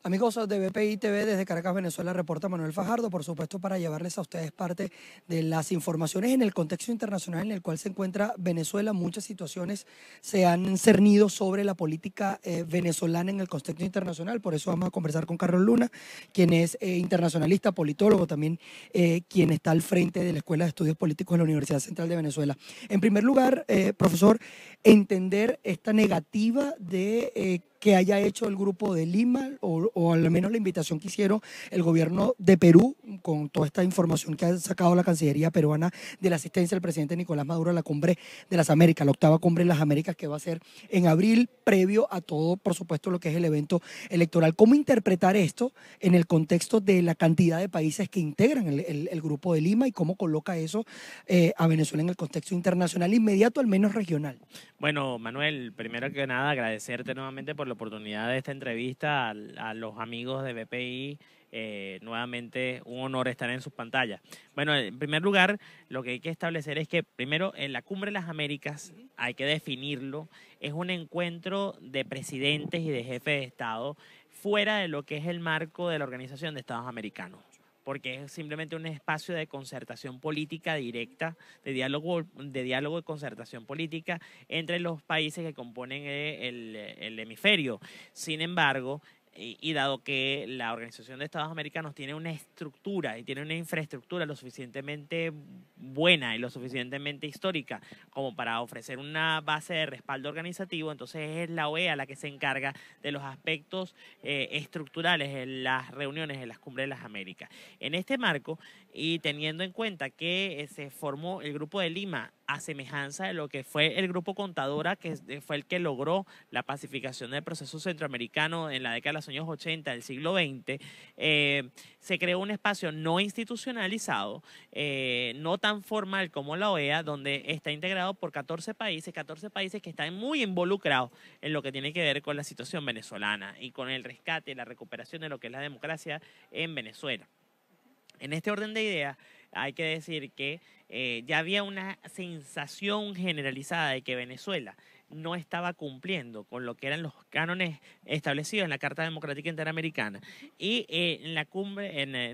Amigos de BPI TV, desde Caracas, Venezuela, reporta Manuel Fajardo, por supuesto, para llevarles a ustedes parte de las informaciones en el contexto internacional en el cual se encuentra Venezuela. Muchas situaciones se han cernido sobre la política venezolana en el contexto internacional, por eso vamos a conversar con Carlos Luna, quien es internacionalista, politólogo, también quien está al frente de la Escuela de Estudios Políticos de la Universidad Central de Venezuela. En primer lugar, profesor, entender esta negativa de que haya hecho el Grupo de Lima o al menos la invitación que hicieron el gobierno de Perú con toda esta información que ha sacado la Cancillería peruana de la asistencia del presidente Nicolás Maduro a la Cumbre de las Américas, la octava Cumbre de las Américas que va a ser en abril, previo a todo, por supuesto, lo que es el evento electoral. ¿Cómo interpretar esto en el contexto de la cantidad de países que integran el Grupo de Lima y cómo coloca eso a Venezuela en el contexto internacional inmediato, al menos regional? Bueno, Manuel, primero que nada agradecerte nuevamente por la oportunidad de esta entrevista a los amigos de BPI. Nuevamente un honor estar en sus pantallas. Bueno, en primer lugar, lo que hay que establecer es que primero en la Cumbre de las Américas, hay que definirlo, es un encuentro de presidentes y de jefes de Estado fuera de lo que es el marco de la Organización de Estados Americanos, porque es simplemente un espacio de concertación política directa, de diálogo y concertación política entre los países que componen el hemisferio. Sin embargo, y dado que la Organización de Estados Americanos tiene una estructura y tiene una infraestructura lo suficientemente buena y lo suficientemente histórica como para ofrecer una base de respaldo organizativo, entonces es la OEA la que se encarga de los aspectos estructurales en las reuniones en las cumbres de las Américas. En este marco, y teniendo en cuenta que se formó el Grupo de Lima a semejanza de lo que fue el Grupo Contadora, que fue el que logró la pacificación del proceso centroamericano en la década de los años 80 del siglo XX, se creó un espacio no institucionalizado, no tan formal como la OEA, donde está integrado por 14 países que están muy involucrados en lo que tiene que ver con la situación venezolana y con el rescate y la recuperación de lo que es la democracia en Venezuela. En este orden de ideas, hay que decir que ya había una sensación generalizada de que Venezuela no estaba cumpliendo con lo que eran los cánones establecidos en la Carta Democrática Interamericana. Y en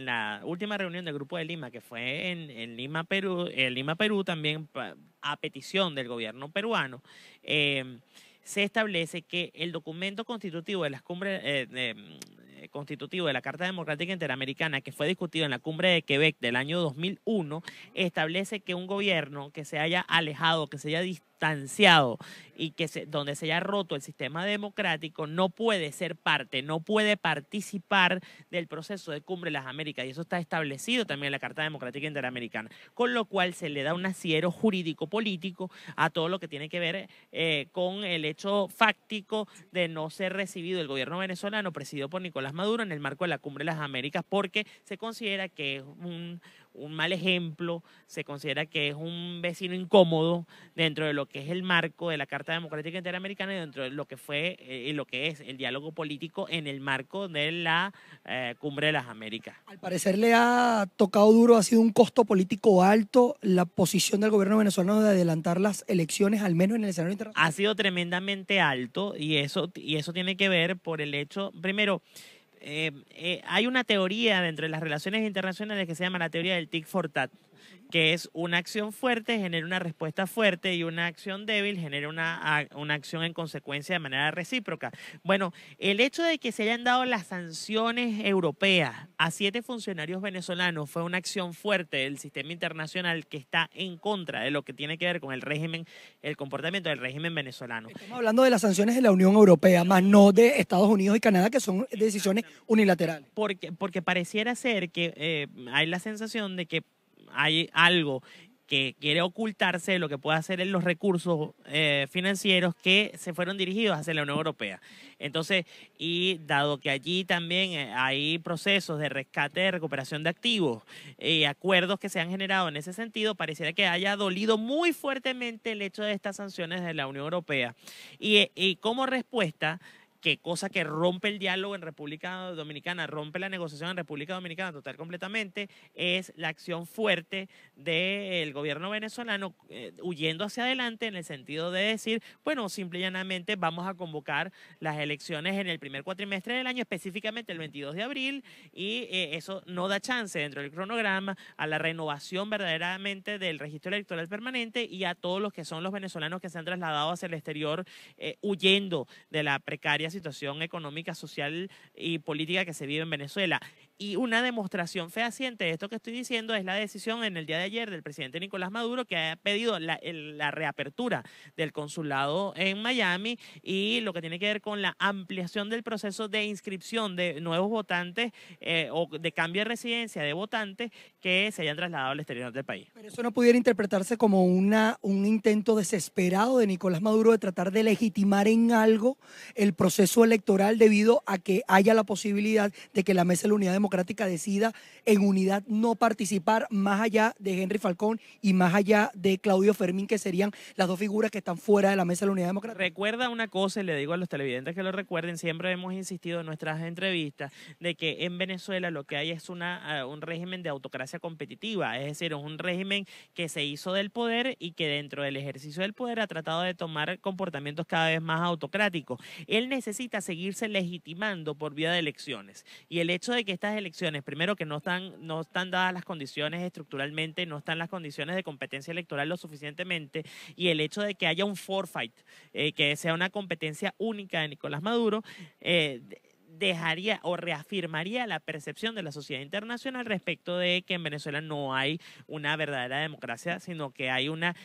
la última reunión del Grupo de Lima, que fue en Lima, Perú, también a petición del gobierno peruano, se establece que el documento constitutivo de las cumbres constitutivo de la Carta Democrática Interamericana, que fue discutido en la Cumbre de Quebec del año 2001, establece que un gobierno que se haya alejado, que se haya distanciado y donde se haya roto el sistema democrático no puede ser parte, no puede participar del proceso de Cumbre de las Américas, y eso está establecido también en la Carta Democrática Interamericana, con lo cual se le da un asidero jurídico-político a todo lo que tiene que ver con el hecho fáctico de no ser recibido el gobierno venezolano presidido por Nicolás Maduro en el marco de la Cumbre de las Américas, porque se considera que es un mal ejemplo, se considera que es un vecino incómodo dentro de lo que es el marco de la Carta Democrática Interamericana y dentro de lo que fue y lo que es el diálogo político en el marco de la Cumbre de las Américas. Al parecer le ha tocado duro, ha sido un costo político alto la posición del gobierno venezolano de adelantar las elecciones, al menos en el escenario internacional. Ha sido tremendamente alto y eso tiene que ver por el hecho, primero, hay una teoría dentro de las relaciones internacionales que se llama la teoría del tic for tat, que es una acción fuerte genera una respuesta fuerte y una acción débil genera una acción en consecuencia de manera recíproca. Bueno, el hecho de que se hayan dado las sanciones europeas a 7 funcionarios venezolanos fue una acción fuerte del sistema internacional que está en contra de lo que tiene que ver con el régimen, el comportamiento del régimen venezolano. Estamos hablando de las sanciones de la Unión Europea, más no de Estados Unidos y Canadá, que son decisiones unilaterales. Porque pareciera ser que hay la sensación de que hay algo que quiere ocultarse de lo que puede hacer en los recursos financieros que se fueron dirigidos hacia la Unión Europea. Entonces, y dado que allí también hay procesos de rescate, de recuperación de activos y acuerdos que se han generado en ese sentido, pareciera que haya dolido muy fuertemente el hecho de estas sanciones de la Unión Europea. Y como respuesta, que cosa que rompe el diálogo en República Dominicana, rompe la negociación en República Dominicana total completamente, es la acción fuerte del gobierno venezolano huyendo hacia adelante en el sentido de decir, bueno, simple y llanamente vamos a convocar las elecciones en el primer cuatrimestre del año, específicamente el 22 de abril, y eso no da chance dentro del cronograma a la renovación verdaderamente del registro electoral permanente y a todos los que son los venezolanos que se han trasladado hacia el exterior huyendo de la precaria situación económica, social y política que se vive en Venezuela. Y una demostración fehaciente de esto que estoy diciendo es la decisión en el día de ayer del presidente Nicolás Maduro, que ha pedido la reapertura del consulado en Miami y lo que tiene que ver con la ampliación del proceso de inscripción de nuevos votantes o de cambio de residencia de votantes que se hayan trasladado al exterior del país. Pero eso no pudiera interpretarse como un intento desesperado de Nicolás Maduro de tratar de legitimar en algo el proceso electoral debido a que haya la posibilidad de que la Mesa de la Unidad Democrática decida en unidad no participar más allá de Henry Falcón y más allá de Claudio Fermín, que serían las dos figuras que están fuera de la Mesa de la Unidad Democrática. Recuerda una cosa, y le digo a los televidentes que lo recuerden, siempre hemos insistido en nuestras entrevistas de que en Venezuela lo que hay es un régimen de autocracia competitiva, es decir, es un régimen que se hizo del poder y que dentro del ejercicio del poder ha tratado de tomar comportamientos cada vez más autocráticos. Él necesita seguirse legitimando por vía de elecciones, y el hecho de que estas elecciones, primero que no están dadas las condiciones estructuralmente, no están las condiciones de competencia electoral lo suficientemente, y el hecho de que haya un forfeit, que sea una competencia única de Nicolás Maduro, dejaría o reafirmaría la percepción de la sociedad internacional respecto de que en Venezuela no hay una verdadera democracia, sino que hay una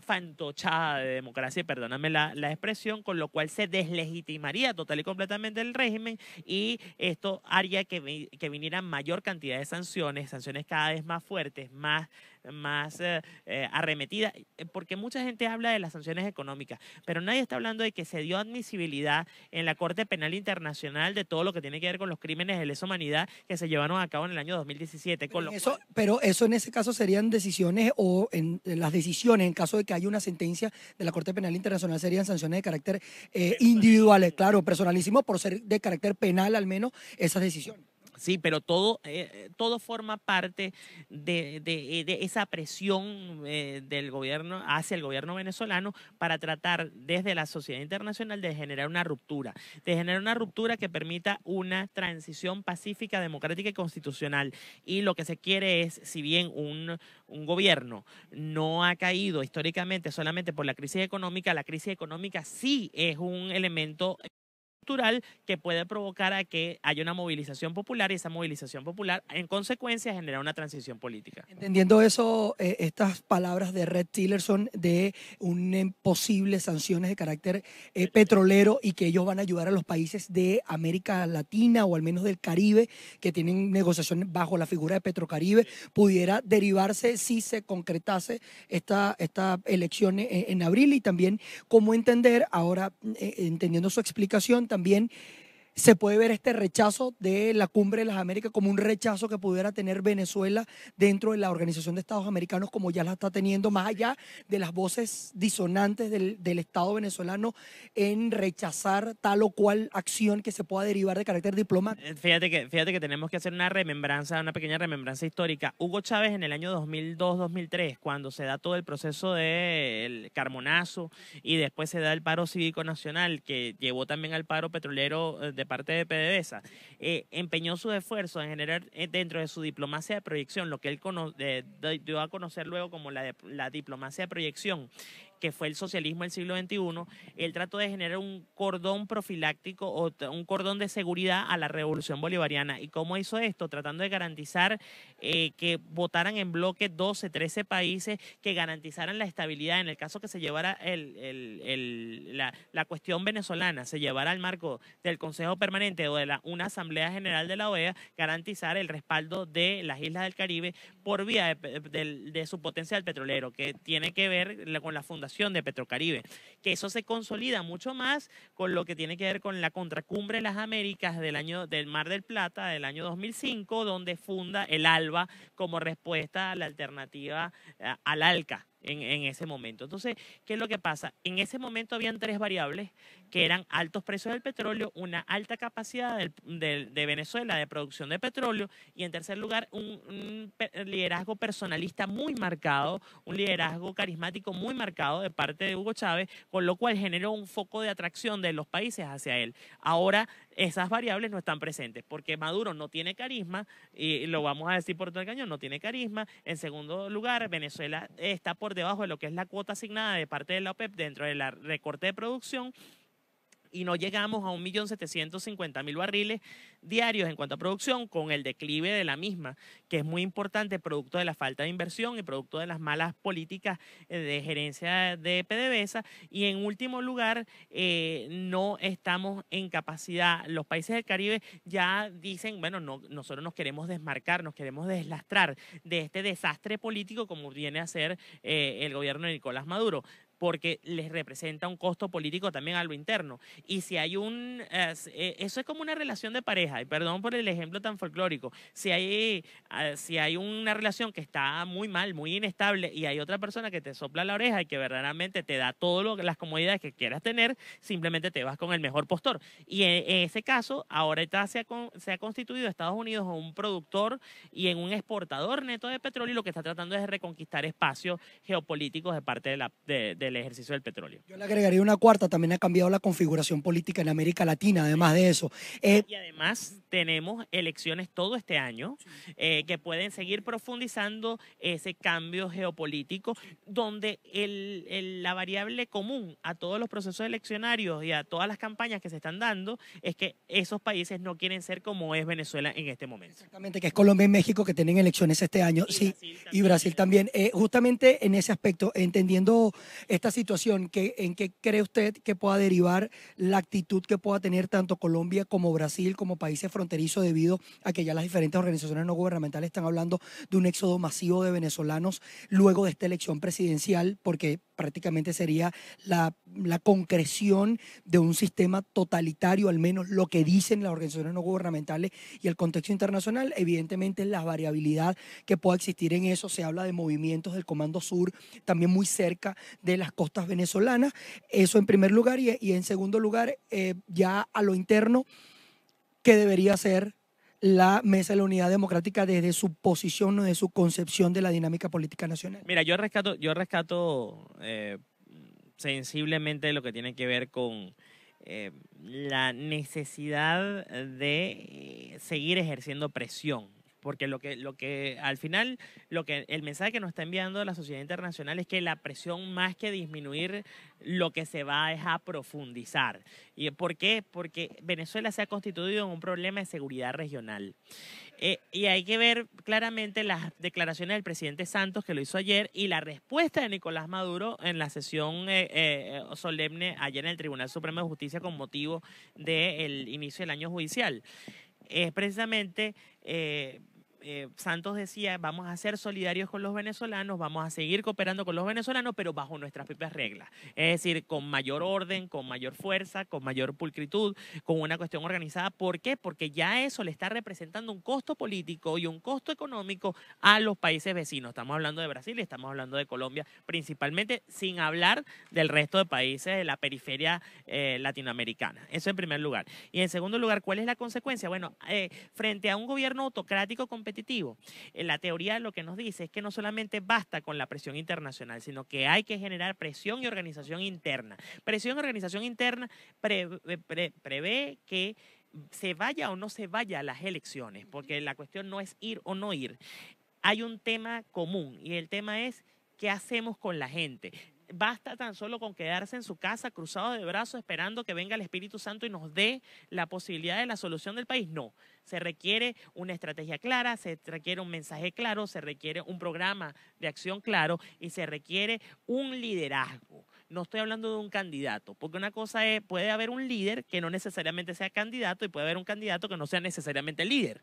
fantochada de democracia, y perdóname la expresión, con lo cual se deslegitimaría total y completamente el régimen, y esto haría que vinieran mayor cantidad de sanciones cada vez más fuertes, más arremetidas, porque mucha gente habla de las sanciones económicas, pero nadie está hablando de que se dio admisibilidad en la Corte Penal Internacional de todo lo que tiene que ver con los crímenes de lesa humanidad que se llevaron a cabo en el año 2017. Pero eso en ese caso serían decisiones o las decisiones en caso de que haya una sentencia de la Corte Penal Internacional serían sanciones de carácter individuales, claro, personalísimo por ser de carácter penal al menos esas decisiones. Sí, pero todo forma parte de esa presión del gobierno hacia el gobierno venezolano para tratar desde la sociedad internacional de generar una ruptura, que permita una transición pacífica, democrática y constitucional. Y lo que se quiere es, si bien un gobierno no ha caído históricamente solamente por la crisis económica sí es un elemento que puede provocar a que haya una movilización popular, y esa movilización popular en consecuencia genera una transición política. Entendiendo eso, estas palabras de Rex Tillerson de posibles sanciones de carácter petrolero y que ellos van a ayudar a los países de América Latina o al menos del Caribe que tienen negociaciones bajo la figura de Petrocaribe, pudiera derivarse si se concretase esta elección en abril, y también cómo entender ahora, entendiendo su explicación, también se puede ver este rechazo de la Cumbre de las Américas como un rechazo que pudiera tener Venezuela dentro de la Organización de Estados Americanos, como ya la está teniendo, más allá de las voces disonantes del Estado venezolano en rechazar tal o cual acción que se pueda derivar de carácter diplomático. Fíjate que tenemos que hacer una pequeña remembranza histórica. Hugo Chávez en el año 2002-2003, cuando se da todo el proceso del Carmonazo y después se da el paro cívico nacional, que llevó también al paro petrolero de parte de PDVSA, empeñó sus esfuerzos en generar dentro de su diplomacia de proyección, lo que él dio a conocer luego como la diplomacia de proyección, que fue el socialismo del siglo XXI. Él trató de generar un cordón profiláctico o un cordón de seguridad a la revolución bolivariana. ¿Y cómo hizo esto? Tratando de garantizar que votaran en bloque 12, 13 países que garantizaran la estabilidad. En el caso que se llevara la cuestión venezolana, se llevara al marco del Consejo Permanente o de una Asamblea General de la OEA, garantizar el respaldo de las islas del Caribe por vía de su potencial petrolero, que tiene que ver con la fundación de Petrocaribe, que eso se consolida mucho más con lo que tiene que ver con la Contracumbre de las Américas del Mar del Plata del año 2005, donde funda el ALBA como respuesta a la alternativa al ALCA. en ese momento. Entonces, ¿qué es lo que pasa? En ese momento habían tres variables que eran altos precios del petróleo, una alta capacidad de Venezuela de producción de petróleo y en tercer lugar un liderazgo personalista muy marcado, un liderazgo carismático muy marcado de parte de Hugo Chávez, con lo cual generó un foco de atracción de los países hacia él. Ahora esas variables no están presentes porque Maduro no tiene carisma y lo vamos a decir por todo el cañón, no tiene carisma. En segundo lugar, Venezuela está por debajo de lo que es la cuota asignada de parte de la OPEP dentro del recorte de producción y no llegamos a 1.750.000 barriles diarios en cuanto a producción, con el declive de la misma, que es muy importante, producto de la falta de inversión y producto de las malas políticas de gerencia de PDVSA. Y en último lugar, no estamos en capacidad, los países del Caribe ya dicen, bueno, no, nosotros nos queremos desmarcar, nos queremos deslastrar de este desastre político como viene a ser el gobierno de Nicolás Maduro, porque les representa un costo político también a lo interno. Y si hay eso es como una relación de pareja, y perdón por el ejemplo tan folclórico, si hay una relación que está muy mal, muy inestable, y hay otra persona que te sopla la oreja y que verdaderamente te da todas las comodidades que quieras tener, simplemente te vas con el mejor postor. Y en ese caso, ahorita se ha constituido Estados Unidos en un productor y en un exportador neto de petróleo, y lo que está tratando es de reconquistar espacios geopolíticos de parte del ejercicio del petróleo. Yo le agregaría una cuarta, también ha cambiado la configuración política en América Latina, además de eso. Y además tenemos elecciones todo este año que pueden seguir profundizando ese cambio geopolítico, donde la variable común a todos los procesos eleccionarios y a todas las campañas que se están dando es que esos países no quieren ser como es Venezuela en este momento. Exactamente, que es Colombia y México que tienen elecciones este año, y sí, y Brasil también. Justamente en ese aspecto, entendiendo esta situación, ¿en qué cree usted que pueda derivar la actitud que pueda tener tanto Colombia como Brasil como países fronterizos, debido a que ya las diferentes organizaciones no gubernamentales están hablando de un éxodo masivo de venezolanos luego de esta elección presidencial, porque prácticamente sería la concreción de un sistema totalitario, al menos lo que dicen las organizaciones no gubernamentales y el contexto internacional? Evidentemente la variabilidad que pueda existir en eso, se habla de movimientos del Comando Sur también muy cerca de las costas venezolanas, eso en primer lugar, y en segundo lugar, ya a lo interno, ¿qué debería ser la Mesa de la Unidad Democrática desde su posición o de su concepción de la dinámica política nacional? Mira, yo rescato sensiblemente lo que tiene que ver con la necesidad de seguir ejerciendo presión. Porque lo que al final, el mensaje que nos está enviando la sociedad internacional es que la presión, más que disminuir, lo que se va es a profundizar. ¿Y por qué? Porque Venezuela se ha constituido en un problema de seguridad regional. Y hay que ver claramente las declaraciones del presidente Santos, que lo hizo ayer, y la respuesta de Nicolás Maduro en la sesión solemne ayer en el Tribunal Supremo de Justicia con motivo del inicio del año judicial. Es precisamente... Santos decía, vamos a ser solidarios con los venezolanos, vamos a seguir cooperando con los venezolanos, pero bajo nuestras propias reglas. Es decir, con mayor orden, con mayor fuerza, con mayor pulcritud, con una cuestión organizada. ¿Por qué? Porque ya eso le está representando un costo político y un costo económico a los países vecinos. Estamos hablando de Brasil y estamos hablando de Colombia, principalmente, sin hablar del resto de países de la periferia latinoamericana. Eso en primer lugar. Y en segundo lugar, ¿cuál es la consecuencia? Bueno, frente a un gobierno autocrático competitivo, la teoría lo que nos dice es que no solamente basta con la presión internacional, sino que hay que generar presión y organización interna. Presión y organización interna prevé que se vaya o no se vaya a las elecciones, porque la cuestión no es ir o no ir. Hay un tema común y el tema es ¿qué hacemos con la gente? ¿Basta tan solo con quedarse en su casa cruzado de brazos esperando que venga el Espíritu Santo y nos dé la posibilidad de la solución del país? No, se requiere una estrategia clara, se requiere un mensaje claro, se requiere un programa de acción claro y se requiere un liderazgo. no estoy hablando de un candidato, porque una cosa es, puede haber un líder que no necesariamente sea candidato y puede haber un candidato que no sea necesariamente líder.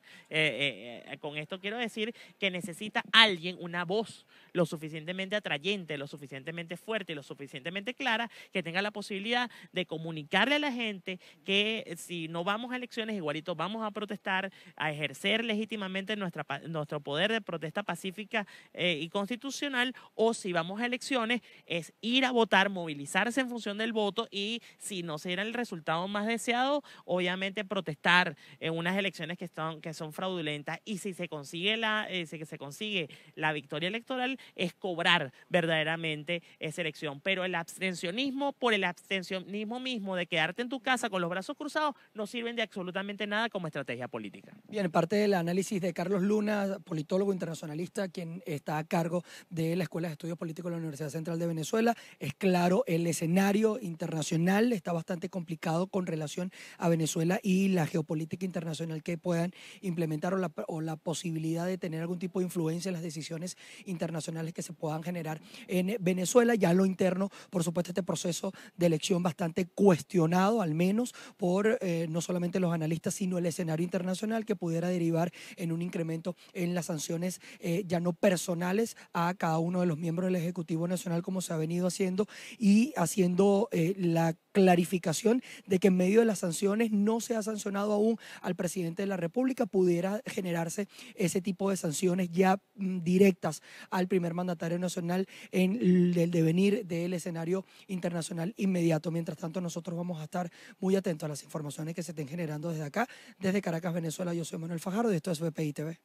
Con esto quiero decir que necesita alguien, una voz lo suficientemente atrayente, lo suficientemente fuerte y lo suficientemente clara que tenga la posibilidad de comunicarle a la gente que si no vamos a elecciones, igualito vamos a protestar, a ejercer legítimamente nuestro poder de protesta pacífica y constitucional, o si vamos a elecciones, es ir a votar, movilizarse en función del voto y si no se diera el resultado más deseado, obviamente protestar en unas elecciones que son fraudulentas, y si se consigue la victoria electoral, es cobrar verdaderamente esa elección. Pero el abstencionismo por el abstencionismo mismo de quedarte en tu casa con los brazos cruzados no sirven de absolutamente nada como estrategia política. Bien, parte del análisis de Carlos Luna, politólogo internacionalista, quien está a cargo de la Escuela de Estudios Políticos de la Universidad Central de Venezuela. Es claro, el escenario internacional está bastante complicado con relación a Venezuela y la geopolítica internacional que puedan implementar o la posibilidad de tener algún tipo de influencia en las decisiones internacionales que se puedan generar en Venezuela. Ya lo interno, por supuesto, este proceso de elección bastante cuestionado, al menos por no solamente los analistas, sino el escenario internacional, que pudiera derivar en un incremento en las sanciones ya no personales a cada uno de los miembros del Ejecutivo Nacional, como se ha venido haciendo, y haciendo la clarificación de que en medio de las sanciones no se ha sancionado aún al presidente de la República. Pudiera generarse ese tipo de sanciones ya directas al primer mandatario nacional en el devenir del escenario internacional inmediato. Mientras tanto, nosotros vamos a estar muy atentos a las informaciones que se estén generando desde acá, desde Caracas, Venezuela. Yo soy Manuel Fajardo y esto es BPI TV.